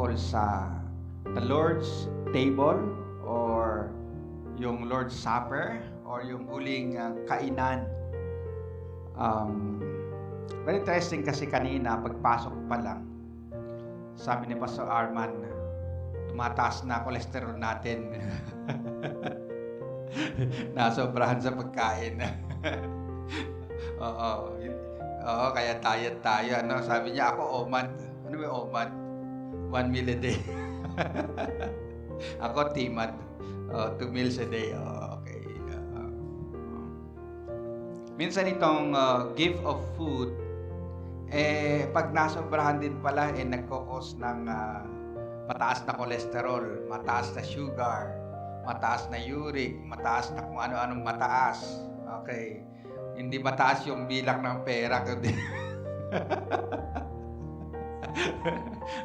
tungkol sa the Lord's table or yung Lord's Supper or yung huling kainan. Very interesting kasi kanina pagpasok ko pa lang, sabi ni Pastor Arman, tumataas na cholesterol natin. Nasobrahan sa pagkain. Oo. Oo, kaya diet tayo. Ano? Sabi niya, ako OMAD. Ano ba OMAD? 1 meal a day. Ako TMAD. 2 meals a day. Okay. Minsan itong gift of food, pag nasobrahan din pala, nagkakos ng mataas na cholesterol, mataas na sugar, mataas na uric, mataas na kung ano-anong mataas. Okay. Hindi mataas yung bilang ng pera, kundi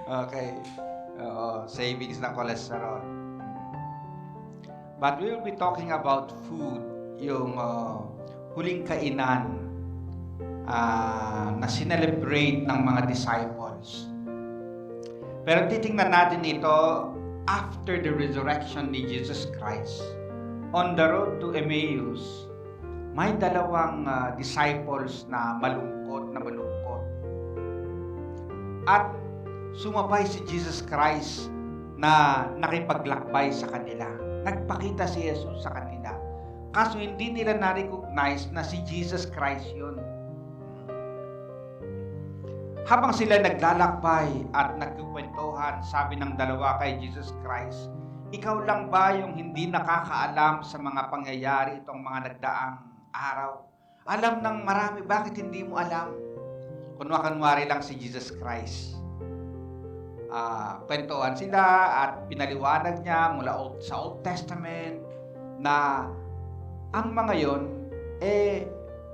okay. Savings ng cholesterol. But we will be talking about food, yung huling kainan na sinelebrate ng mga disciples. Pero titingnan natin ito after the resurrection ni Jesus Christ. On the road to Emmaus, may dalawang disciples na malungkot. At sumabay si Jesus Christ na nakipaglakbay sa kanila. Nagpakita si Jesus sa kanila. Kaso hindi nila na-recognize na si Jesus Christ yun. Habang sila naglalakbay at nagkukwentuhan, sabi ng dalawa kay Jesus Christ, ikaw lang ba yung hindi nakakaalam sa mga pangyayari itong mga nagdaang araw? Alam ng marami, bakit hindi mo alam? Kunwari lang si Jesus Christ. Kwentuhan sila at pinaliwanag niya mula sa Old Testament na ang mga yon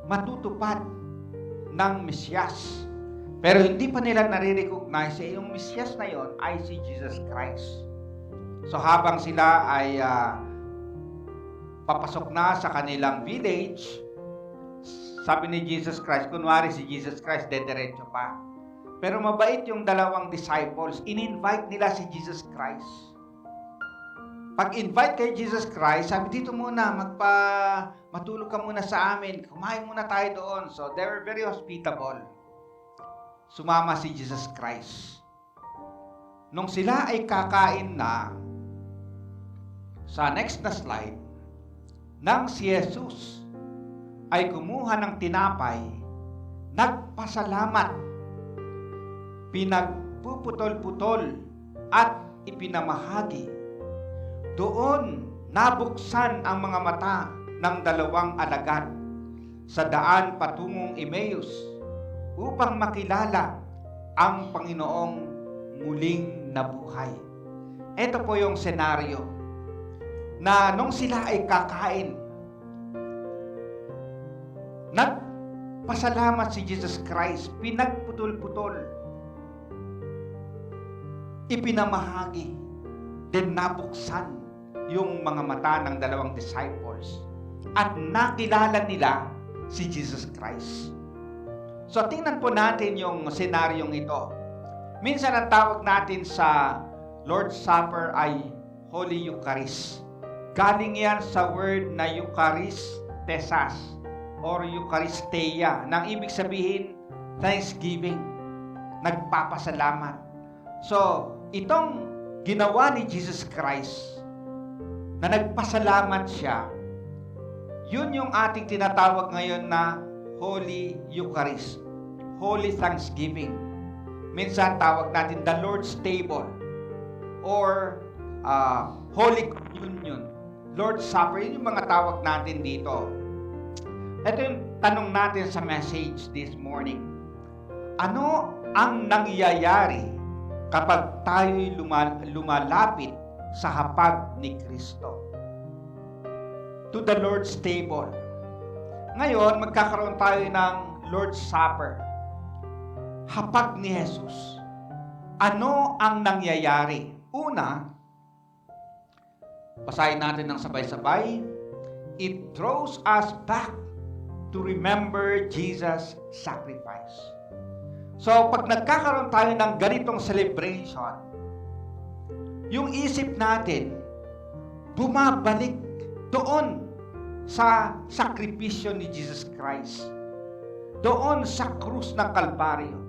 matutupad ng Mesyas. Pero hindi pa nila nare-recognize yung Mesyas na yon ay si Jesus Christ. So habang sila ay papasok na sa kanilang village, sabi ni Jesus Christ, kunwari si Jesus Christ, dediretso pa. Pero mabait yung dalawang disciples, in-invite nila si Jesus Christ. Pag-invite kay Jesus Christ, sabi dito muna, matulog ka muna sa amin, kumain muna tayo doon. So they were very hospitable. Sumama si Jesus Christ. Nung sila ay kakain na, sa next na slide, nang si Jesus ay kumuha ng tinapay, nagpasalamat, pinagpuputol-putol at ipinamahagi. Doon nabuksan ang mga mata ng dalawang alagad sa daan patungong Emmaus upang makilala ang Panginoong muling nabuhay. Ito po yung senaryo na nung sila ay kakain, nagpasalamat si Jesus Christ, pinagputol-putol, ipinamahagi, then nabuksan yung mga mata ng dalawang disciples at nakilala nila si Jesus Christ. So tingnan po natin yung senaryong ito. Minsan ang tawag natin sa Lord's Supper ay Holy Eucharist. Galing yan sa word na Eucharistesas or Eucharistia, nang ibig sabihin thanksgiving, nagpapasalamat. So, itong ginawa ni Jesus Christ na nagpasalamat siya, yun yung ating tinatawag ngayon na Holy Eucharist, Holy Thanksgiving. Minsan tawag natin the Lord's Table or Holy Communion, Lord's Supper. Yun yung mga tawag natin dito. Ito yung tanong natin sa message this morning. Ano ang nangyayari kapag tayo'y lumalapit sa hapag ni Kristo? To the Lord's table. Ngayon, magkakaroon tayo ng Lord's Supper. Hapag ni Jesus. Ano ang nangyayari? Una, basahin natin ng sabay-sabay. It throws us back to remember Jesus' sacrifice. So, pag nagkakaroon tayo ng ganitong celebration, yung isip natin bumabalik doon sa sakripisyo ni Jesus Christ. Doon sa krus ng Kalbaryo.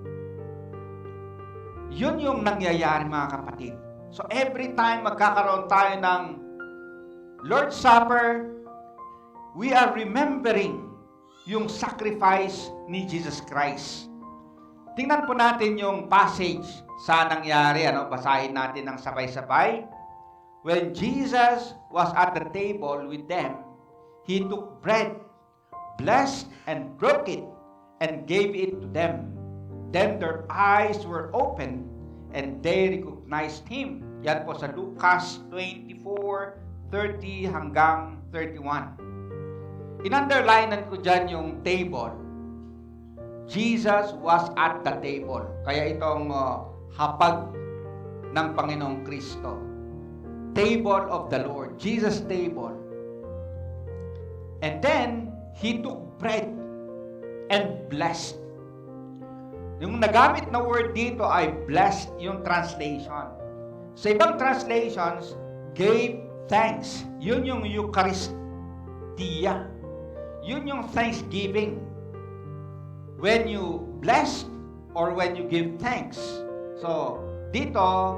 Yun yung nangyayari, mga kapatid. So every time magkakaroon tayo ng Lord's Supper, we are remembering yung sacrifice ni Jesus Christ. Tingnan po natin yung passage sa nangyari. Basahin natin ng sabay-sabay. When Jesus was at the table with them, He took bread, blessed and broke it, and gave it to them. Then their eyes were opened, and they recognized Him. Yan po sa Lucas 24:30 hanggang 31. In-underlinean ko dyan yung table. Jesus was at the table. Kaya itong hapag ng Panginoong Kristo. Table of the Lord. Jesus' table. And then, He took bread and blessed. Yung nagamit na word dito ay blessed yung translation. Sa ibang translations, gave thanks. Yun yung Eucharistia. Yun yung thanksgiving. When you bless or when you give thanks. So, dito,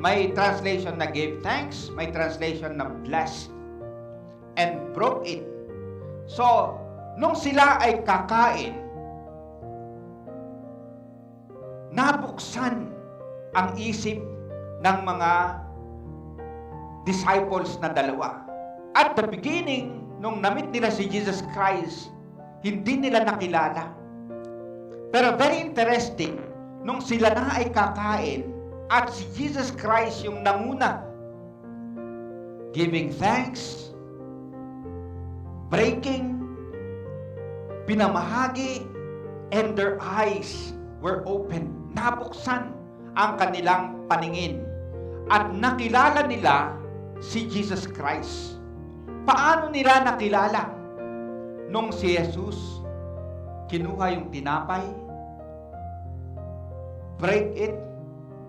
may translation na gave thanks, may translation na blessed, and broke it. So, nung sila ay kakain, nabuksan ang isip ng mga disciples na dalawa. At the beginning, nung namit nila si Jesus Christ, hindi nila nakilala. Pero very interesting, nung sila na ay kakain, at si Jesus Christ yung nanguna, giving thanks, breaking, pinamahagi, and their eyes were open. Nabuksan ang kanilang paningin. At nakilala nila si Jesus Christ. Paano nila nakilala? Nung si Jesus kinuha yung tinapay, break it,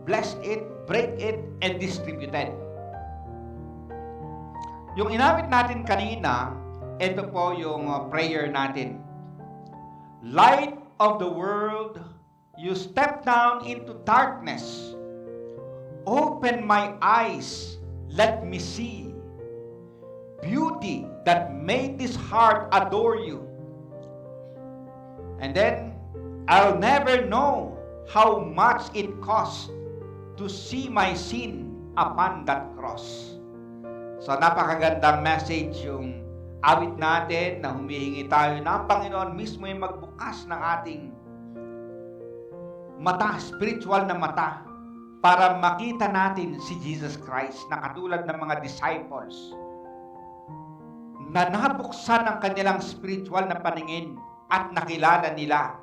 bless it, break it, and distributed. Yung inamit natin kanina, ito po yung prayer natin. Light of the world, you step down into darkness. Open my eyes, let me see beauty that made this heart adore you. And then, I'll never know how much it cost to see my sin upon that cross. So, napakagandang message yung awit natin na humihingi tayo na ang Panginoon mismo yung magbukas ng ating mata, spiritual na mata, para makita natin si Jesus Christ na katulad ng mga disciples na nabuksan ang kanilang spiritual na paningin at nakilala nila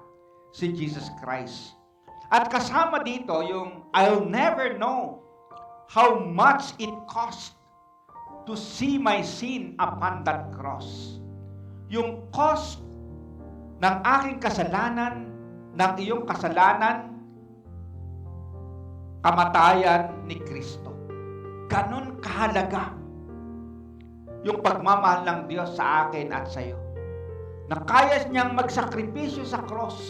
si Jesus Christ. At kasama dito yung I'll never know how much it cost to see my sin upon that cross. Yung cost ng aking kasalanan, ng iyong kasalanan, kamatayan ni Kristo. Ganon kahalaga yung pagmamahal ng Diyos sa akin at sa iyo. Na kaya niyang magsakripisyo sa cross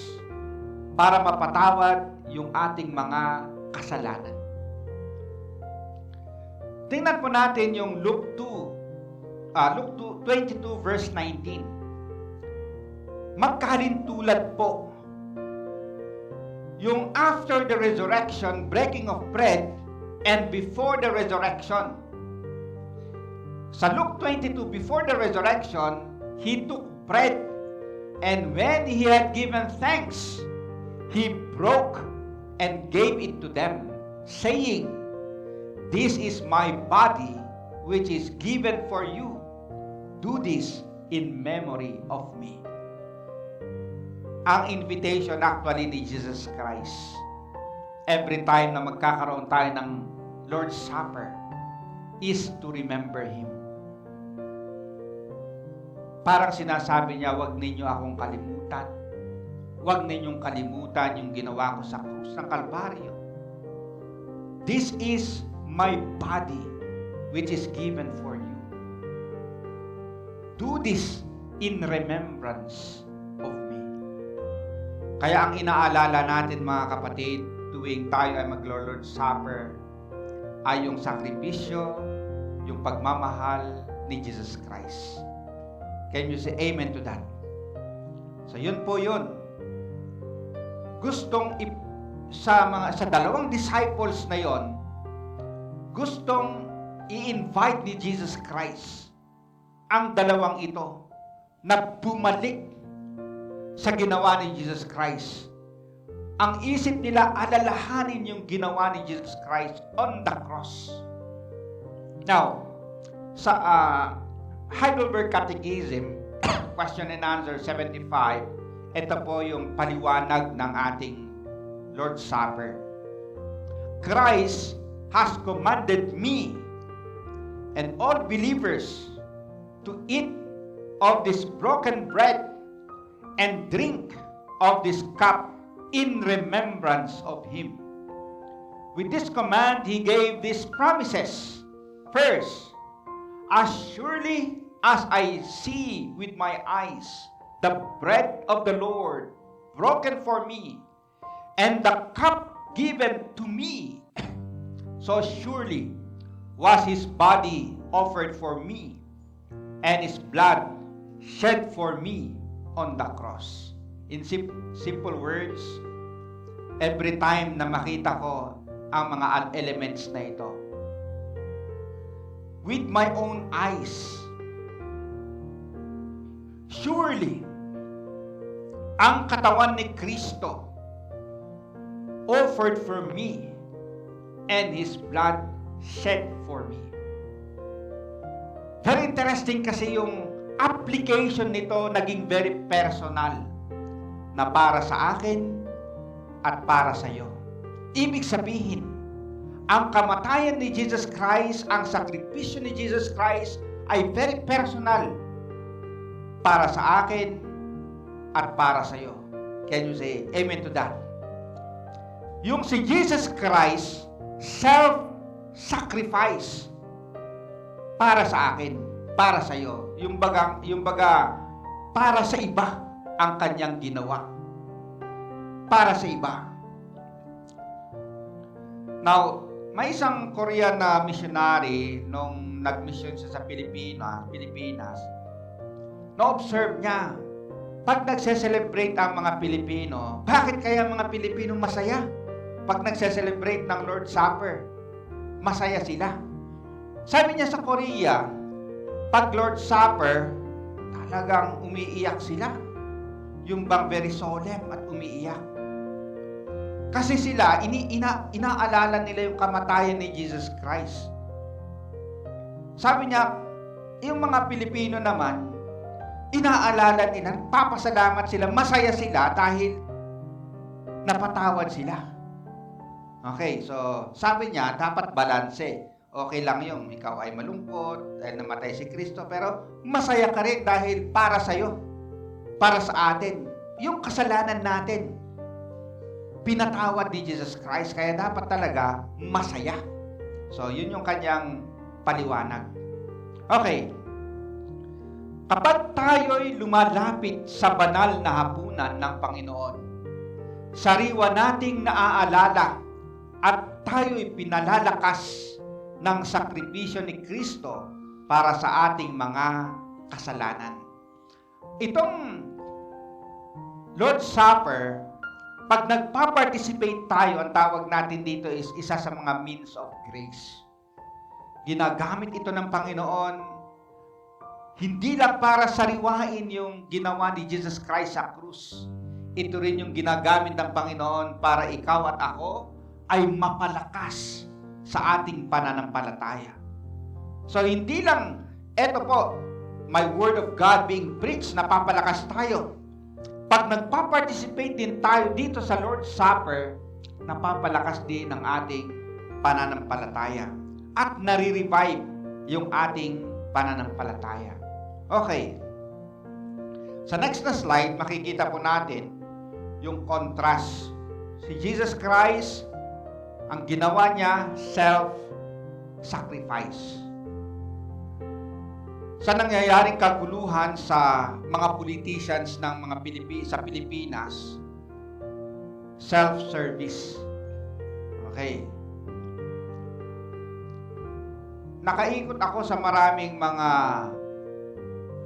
para mapatawad yung ating mga kasalanan. Tingnan po natin yung Luke 22 verse 19. Magkahalintulad po yung after the resurrection, breaking of bread, and before the resurrection. Sa Luke 22, before the resurrection, He took bread, and when He had given thanks, He broke and gave it to them, saying, "This is my body, which is given for you. Do this in memory of me." Ang invitation actually ni Jesus Christ, every time na magkakaroon tayo ng Lord's Supper, is to remember Him. Parang sinasabi niya, huwag ninyo akong kalimutan. Huwag ninyong kalimutan yung ginawa ko sa krus ng Kalbaryo. This is my body which is given for you. Do this in remembrance of me. Kaya ang inaalala natin mga kapatid, tuwing tayo ay mag-Lord's Supper, ay yung sakripisyo, yung pagmamahal ni Jesus Christ. Can you say amen to that? So yun po yun. Gustong sa dalawang disciples na yon, gustong i-invite ni Jesus Christ ang dalawang ito na bumalik sa ginawa ni Jesus Christ. Ang isip nila, alalahanin yung ginawa ni Jesus Christ on the cross. Now, sa Heidelberg Catechism, question and answer 75, ito po yung paliwanag ng ating Lord's Supper. Christ has commanded me and all believers to eat of this broken bread and drink of this cup in remembrance of Him. With this command, He gave these promises. First, as surely as I see with my eyes the bread of the Lord broken for me, and the cup given to me, so surely was His body offered for me, and His blood shed for me on the cross. In simple words, every time na makita ko ang mga elements na ito, with my own eyes, surely, ang katawan ni Kristo offered for me and His blood shed for me. Very interesting kasi yung application nito naging very personal na para sa akin at para sa iyo. Ibig sabihin, ang kamatayan ni Jesus Christ, ang sakripisyo ni Jesus Christ ay very personal para sa akin at para sa iyo. Can you say amen to that? Yung si Jesus Christ, self-sacrifice para sa akin, para sa iyo. Yung baga, para sa iba ang kanyang ginawa. Para sa iba. Now, may isang Korean na missionary nung nag-mission siya sa Pilipinas, na-observe niya, pag nagse-celebrate ang mga Pilipino, bakit kaya mga Pilipino masaya? Pag nagse-celebrate ng Lord's Supper, masaya sila. Sabi niya sa Korea, pag Lord's Supper, talagang umiiyak sila. Yung bang very solemn at umiiyak. Kasi sila, inaalala nila yung kamatayan ni Jesus Christ. Sabi niya, yung mga Pilipino naman, inaalala nila, papasalamat sila, masaya sila dahil napatawad sila. Okay, so sabi niya, dapat balanse. Okay lang yung ikaw ay malungkot dahil namatay si Kristo, pero masaya ka rin dahil para sa'yo, para sa atin. Yung kasalanan natin, pinatawad ni Jesus Christ, kaya dapat talaga masaya. So, yun yung kanyang paliwanag. Okay. Kapag tayo'y lumalapit sa banal na hapunan ng Panginoon, sariwa nating naaalala at tayo'y pinalalakas ng sakripisyo ni Kristo para sa ating mga kasalanan. Itong Lord's Supper, pag nagpa-participate tayo, ang tawag natin dito is isa sa mga means of grace. Ginagamit ito ng Panginoon, hindi lang para sariwain yung ginawa ni Jesus Christ sa krus. Ito rin yung ginagamit ng Panginoon para ikaw at ako ay mapalakas sa ating pananampalataya. So, hindi lang, eto po, my word of God being preached, napapalakas tayo. Pag nagpa-participate din tayo dito sa Lord's Supper, napapalakas din ang ating pananampalataya. At nare-revive yung ating pananampalataya. Okay. Sa next na slide, makikita po natin yung contrast. Si Jesus Christ, ang ginawa niya, sacrifice. Sa nangyayaring kaguluhan sa mga politicians ng mga sa Pilipinas, self-service. Okay. Nakaikot ako sa maraming mga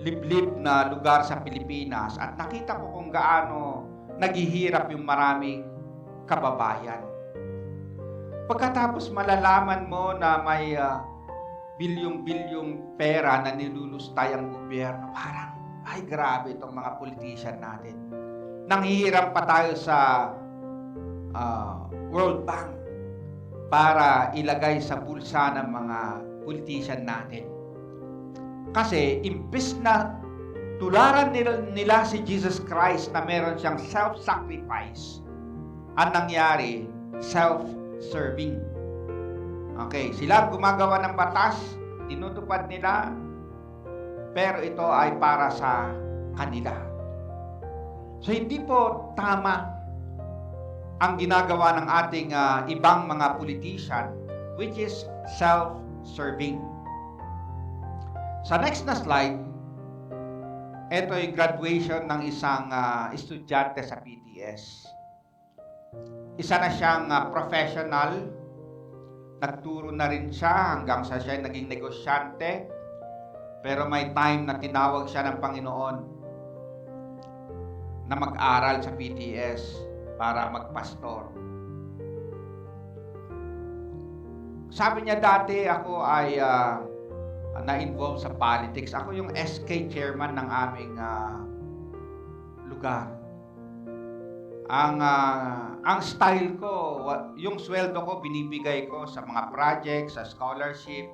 liblib na lugar sa Pilipinas at nakita ko kung gaano naghihirap yung maraming kababayan. Pagkatapos malalaman mo na may bilyong-bilyong pera na nilulustay ang gobyerno, parang, ay grabe itong mga politician natin. Nanghihiram pa tayo sa World Bank para ilagay sa bulsa ng mga politician natin. Kasi, imbes na tularan nila si Jesus Christ na meron siyang self-sacrifice, ang nangyari, self-serving. Okay, sila gumagawa ng batas, tinutupad nila, pero ito ay para sa kanila. So, hindi po tama ang ginagawa ng ating ibang mga politician, which is self-serving. Sa next na slide, ito yung graduation ng isang estudyante sa PTS. Isa na siyang professional. Nagturo na rin siya hanggang sa siya naging negosyante. Pero may time na tinawag siya ng Panginoon na mag-aral sa PTS para magpastor. Sabi niya dati ako ay na-involve sa politics. Ako yung SK chairman ng aming lugar. Ang style ko, yung sweldo ko, binibigay ko sa mga projects, sa scholarship.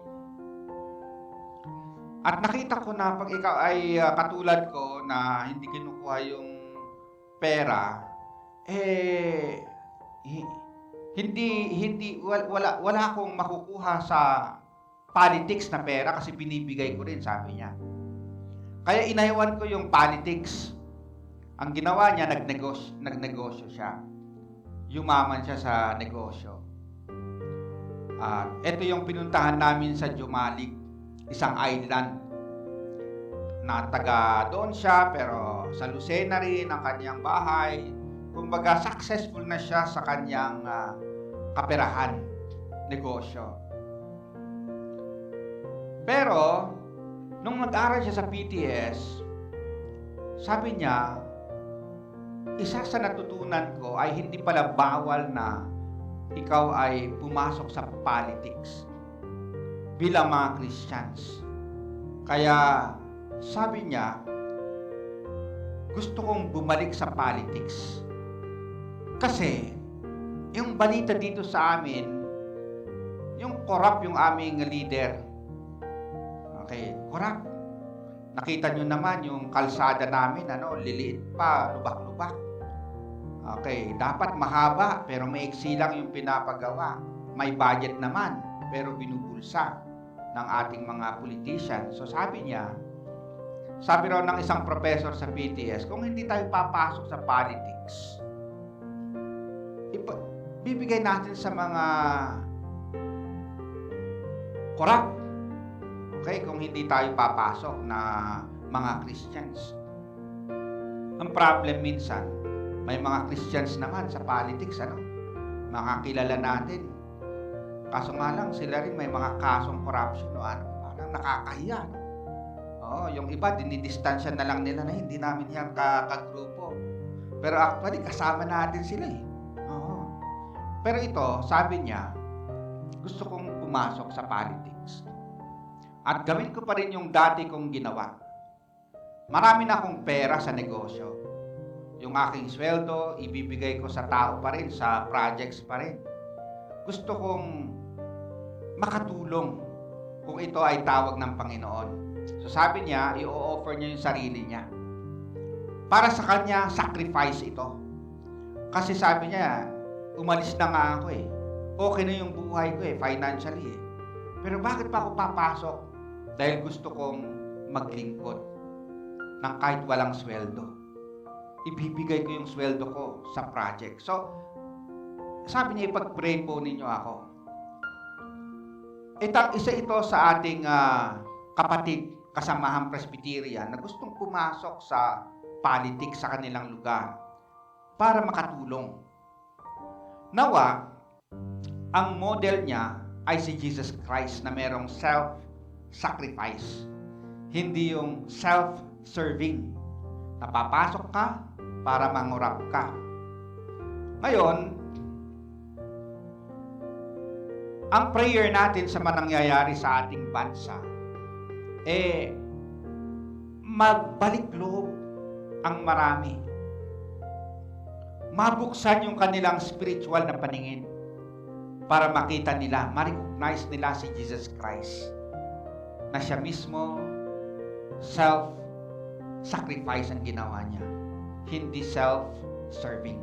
At nakita ko na pag ikaw ay katulad ko na hindi kinukuha yung pera, wala akong makukuha sa politics na pera kasi binibigay ko rin, sabi niya. Kaya inayawan ko yung politics. Ang ginawa niya, nagnegosyo siya. Yumaman siya sa negosyo. Ito yung pinuntahan namin sa Jumalig, isang island. Na taga doon siya, pero sa Lucena rin ang kanyang bahay. Kumbaga, successful na siya sa kanyang kaperahan, negosyo. Pero, nung nag-aral siya sa PTS, sabi niya, isa sa natutunan ko ay hindi pala bawal na ikaw ay pumasok sa politics bilang mga Christians. Kaya sabi niya, gusto kong bumalik sa politics. Kasi yung balita dito sa amin, yung corrupt yung aming leader. Okay, corrupt. Nakita nyo naman yung kalsada namin, liliit pa, lubak-lubak. Okay, dapat mahaba, pero maiksi lang yung pinapagawa. May budget naman, pero binubulsa ng ating mga politician. So sabi raw ng isang professor sa PTS, kung hindi tayo papasok sa politics, bibigay natin sa mga corrupt. Okay, kung hindi tayo papasok na mga Christians. Ang problem minsan, may mga Christians naman sa politics, mga kilala natin. Kaso nga lang, sila rin may mga kasong corruption, parang nakakahiya. Yung iba, dinidistansya na lang nila na hindi namin yan kagrupo. Pero actually, kasama natin sila eh. Pero ito, sabi niya, gusto kong pumasok sa politics. At gawin ko pa rin yung dati kong ginawa. Marami na akong pera sa negosyo. Yung aking sweldo, ibibigay ko sa tao pa rin, sa projects pa rin. Gusto kong makatulong kung ito ay tawag ng Panginoon. So sabi niya, i-offer niya yung sarili niya. Para sa kanya, sacrifice ito. Kasi sabi niya, umalis na nga ako eh. Okay na yung buhay ko financially eh. Pero bakit pa ako papasok? Dahil gusto kong maglingkod ng kahit walang sweldo. Ibibigay ko yung sweldo ko sa project. So, sabi niya, ipag-pray po ninyo ako. Isa ito sa ating kapatid, kasamahang Presbyterian na gustong pumasok sa politics sa kanilang lugar para makatulong. Nawa, ang model niya ay si Jesus Christ na merong self-sacrifice. Hindi yung self-serving. Napapasok ka para mangurap ka. Ngayon, ang prayer natin sa manangyayari sa ating bansa, magbalik loob ang marami. Mabuksan yung kanilang spiritual na paningin para makita nila, ma-recognize nila si Jesus Christ na siya mismo self-sacrifice ang ginawa niya, hindi self-serving.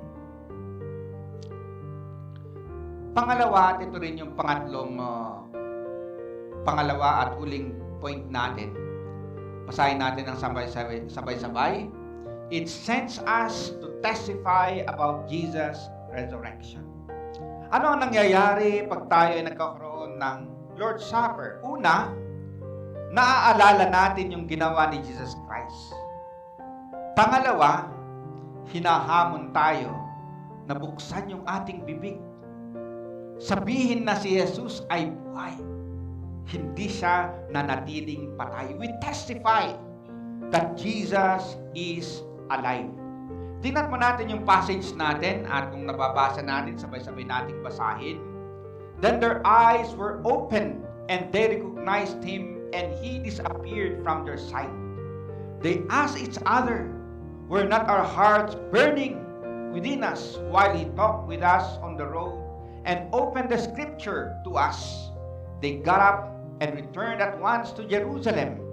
Pangalawa, at ito rin yung pangalawa at huling point natin. Basahin natin ang sabay-sabay. It sends us to testify about Jesus' resurrection. Ano ang nangyayari pag tayo ay nagkakaroon ng Lord's Supper? Una, naaalala natin yung ginawa ni Jesus Christ. Pangalawa, hinahamon tayo na buksan yung ating bibig. Sabihin na si Jesus ay buhay. Hindi siya nanatiling patay. We testify that Jesus is alive. Tingnan mo natin yung passage natin at kung nababasa natin, sabay-sabay nating basahin. Then their eyes were opened and they recognized him and he disappeared from their sight. They asked each other, were not our hearts burning within us while he talked with us on the road and opened the scripture to us? They got up and returned at once to Jerusalem.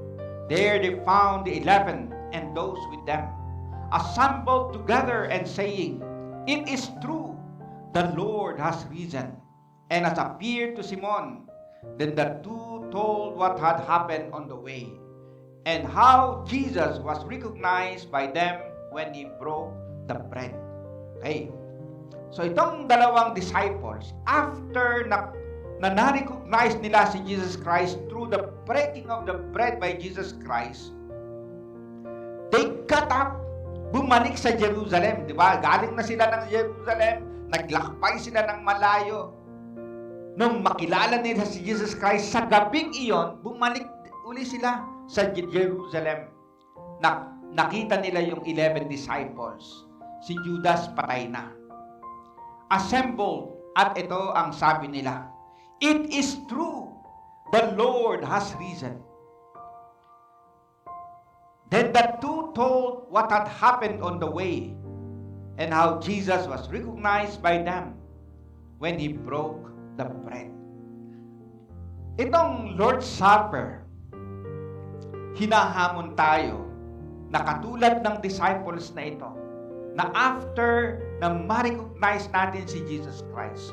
There they found the 11 and those with them, assembled together and saying, "It is true, the Lord has risen and has appeared to Simon." Then the two told what had happened on the way and how Jesus was recognized by them when he broke the bread. Okay. So itong dalawang disciples, after na na-recognize nila si Jesus Christ through the breaking of the bread by Jesus Christ, they got up, bumalik sa Jerusalem, di ba? Galing na sila ng Jerusalem, naglakbay sila ng malayo. Nung makilala nila si Jesus Christ, sa gabing iyon, bumalik uli sila sa Jerusalem. Nakita nila yung 11 disciples. Si Judas patay na. Assembled, at ito ang sabi nila, "It is true, the Lord has risen." Then the two told what had happened on the way and how Jesus was recognized by them when he broke the bread. Itong Lord's Supper, hinahamon tayo na katulad ng disciples na ito, na after na ma-recognize natin si Jesus Christ,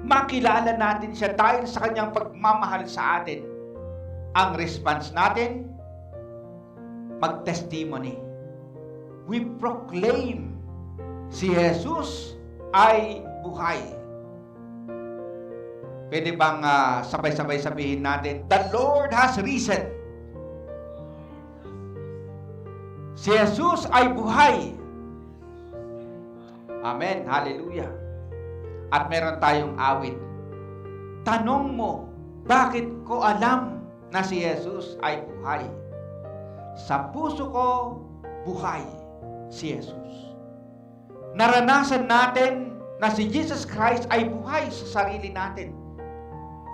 makilala natin siya dahil sa kanyang pagmamahal sa atin, ang response natin, mag-testimony. We proclaim si Jesus ay buhay. Pwede bang sabay-sabay sabihin natin, "The Lord has risen." Si Jesus ay buhay. Amen. Hallelujah. At meron tayong awit. Tanong mo, bakit ko alam na si Jesus ay buhay? Sa puso ko, buhay si Jesus. Naranasan natin na si Jesus Christ ay buhay sa sarili natin.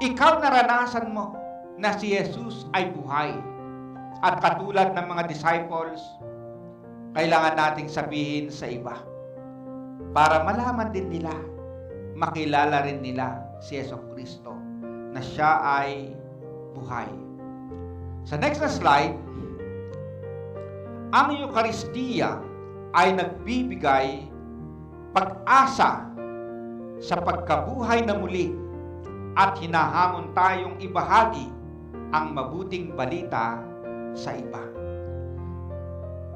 Ikaw naranasan mo na si Jesus ay buhay. At katulad ng mga disciples, kailangan nating sabihin sa iba para malaman din nila, makilala rin nila si Jesucristo na siya ay buhay. Sa next na slide, ang Eucharistia ay nagbibigay pag-asa sa pagkabuhay na muli at hinahamon tayong ibahagi ang mabuting balita sa iba.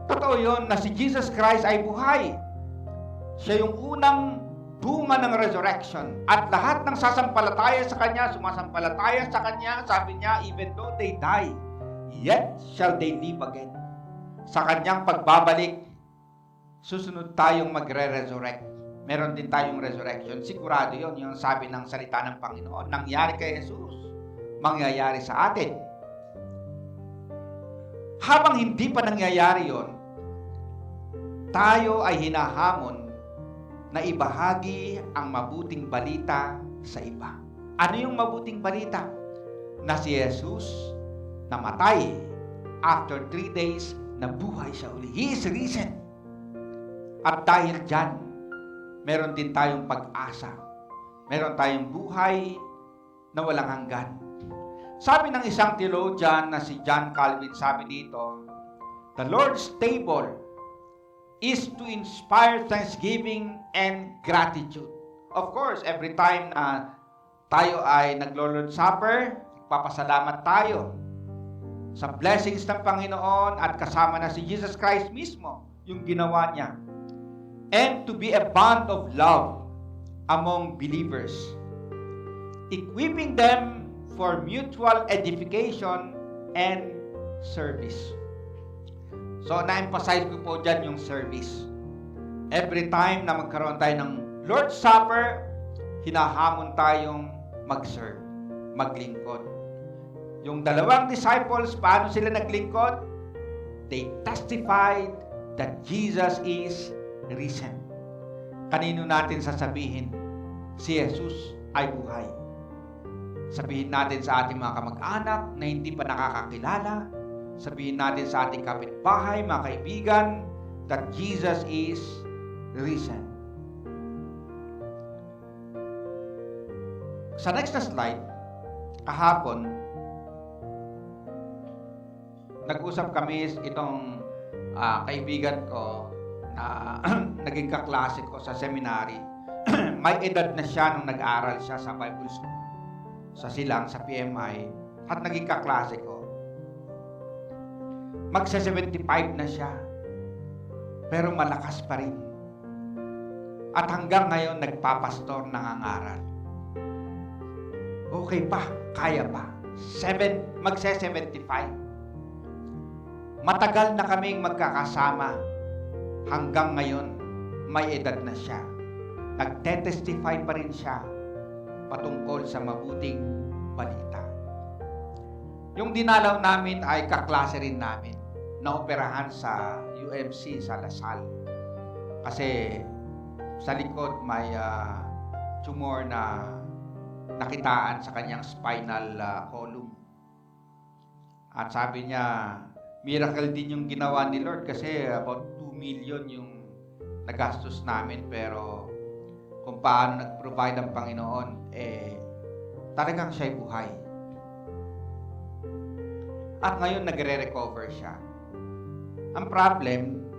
Totoo yun na si Jesus Christ ay buhay. Siya yung unang bunga ng resurrection. At lahat ng sasampalataya sa Kanya, sumasampalataya sa Kanya, sabi niya, even though they die, yet shall they live again. Sa Kanyang pagbabalik, susunod tayong magre-resurrect. Meron din tayong resurrection. Sigurado yon, yung sabi ng salita ng Panginoon. Nangyari kay Jesus, mangyayari sa atin. Habang hindi pa nangyayari yon, tayo ay hinahamon na ibahagi ang mabuting balita sa iba. Ano yung mabuting balita? Na si Jesus namatay. After 3 days, nabuhay siya uli. He is risen. At dahil dyan, meron din tayong pag-asa. Meron tayong buhay na walang hanggan. Sabi ng isang theologian na si John Calvin, sabi dito, the Lord's table is to inspire thanksgiving and gratitude. Of course, every time na tayo ay naglo-Lord's Supper, papasalamat tayo sa blessings ng Panginoon at kasama na si Jesus Christ mismo, yung ginawa niya. And to be a bond of love among believers, equipping them for mutual edification and service. So, na-emphasize ko po dyan yung service. Every time na magkaroon tayo ng Lord's Supper, hinahamon tayong mag-serve, maglingkod. Yung dalawang disciples, paano sila naglingkod? They testified that Jesus is risen. Kanino natin sasabihin? Si Jesus ay buhay. Sabihin natin sa ating mga kamag-anak na hindi pa nakakakilala. Sabihin natin sa ating kapitbahay, mga kaibigan, that Jesus is risen. Sa next na slide, kahapon, nag-usap kami itong kaibigan ko na naging kaklase ko sa seminary. May edad na siya nung nag-aral siya sa Bible School, sa Silang, sa PMI, at naging kaklase ko. Magsa-75 na siya, pero malakas pa rin. At hanggang ngayon, nagpapastor, nangangaral. Okay pa, kaya pa. Magsa-75. Matagal na kaming magkakasama. Hanggang ngayon, may edad na siya. Nagte-testify pa rin siya patungkol sa mabuting balita. Yung dinalaw namin ay kaklase rin namin. Naoperahan sa UMC sa Lasal. Kasi sa likod may tumor na nakitaan sa kanyang spinal column. At sabi niya, miracle din yung ginawa ni Lord kasi about 2 million yung nagastos namin, pero kung paano nag-provide ang Panginoon, talagang siya'y buhay. At ngayon nagre-recover siya. Ang problem,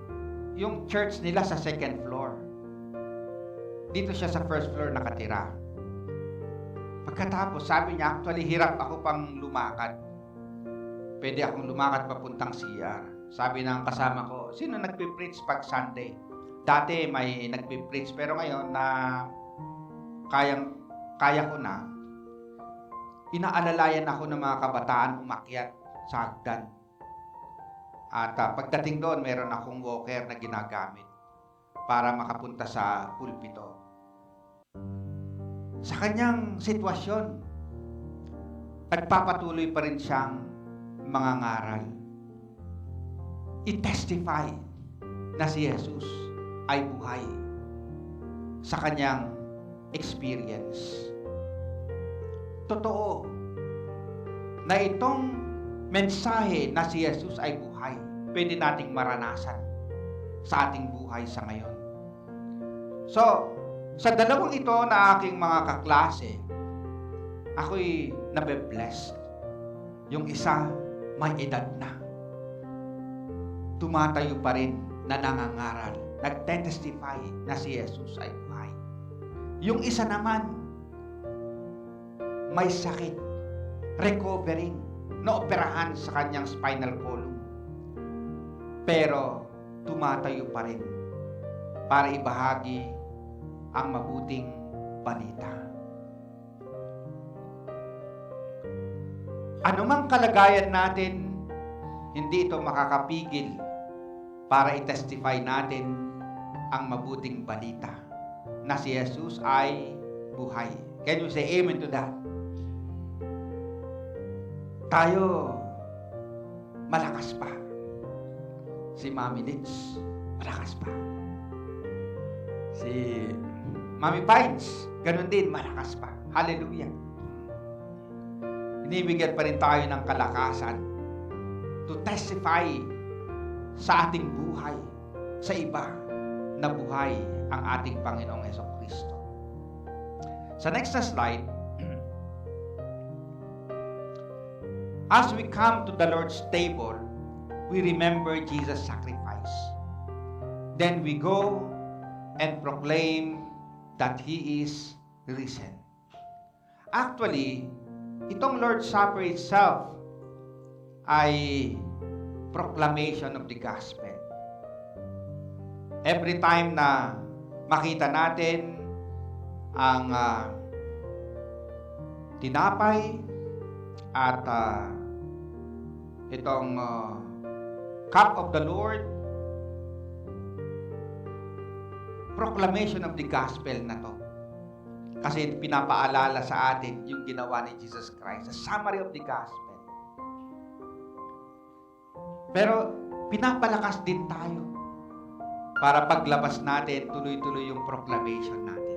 yung church nila sa 2nd floor. Dito siya sa 1st floor nakatira. Pagkatapos, sabi niya, actually, hirap ako pang lumakad. Pwede akong lumakad papuntang CR. Sabi ng kasama ko, sino nagpipreach pag Sunday? Dati may nagpipreach, pero ngayon na kaya ko na, inaalalayan ako ng mga kabataan umakyat sa hagdan. At pagdating doon, meron akong walker na ginagamit para makapunta sa pulpito. Sa kanyang sitwasyon, nagpapatuloy pa rin siyang mangangaral. I-testify na si Jesus ay buhay sa kanyang experience. Totoo na itong mensahe na si Jesus ay buhay, pwede nating maranasan sa ating buhay sa ngayon. So, sa dalawang ito na aking mga kaklase, ako'y nabe-blessed. Yung isa, may edad na. Tumatayo pa rin na nangangaral. Nagte-testify na si Jesus ay buhay. Yung isa naman, may sakit. Recovering. Naoperahan sa kanyang spinal column. Pero, tumatayo pa rin para ibahagi ang mabuting balita. Anumang kalagayan natin, hindi ito makakapigil para i-testify natin ang mabuting balita na si Jesus ay buhay. Can you say amen to that? Tayo, malakas pa. Si Mami Litz, malakas pa. Si Mami Pines, ganun din, malakas pa. Hallelujah. Binibigyan pa rin tayo ng kalakasan to testify sa ating buhay, sa iba na buhay ang ating Panginoong Hesukristo. Sa next na slide, as we come to the Lord's table, we remember Jesus' sacrifice. Then we go and proclaim that He is risen. Actually, itong Lord's Supper itself ay proclamation of the gospel. Every time na makita natin ang tinapay at itong cup of the Lord, proclamation of the gospel na to. Kasi pinapaalala sa atin yung ginawa ni Jesus Christ, the summary of the gospel. Pero pinapalakas din tayo para paglabas natin, tuloy-tuloy yung proclamation natin.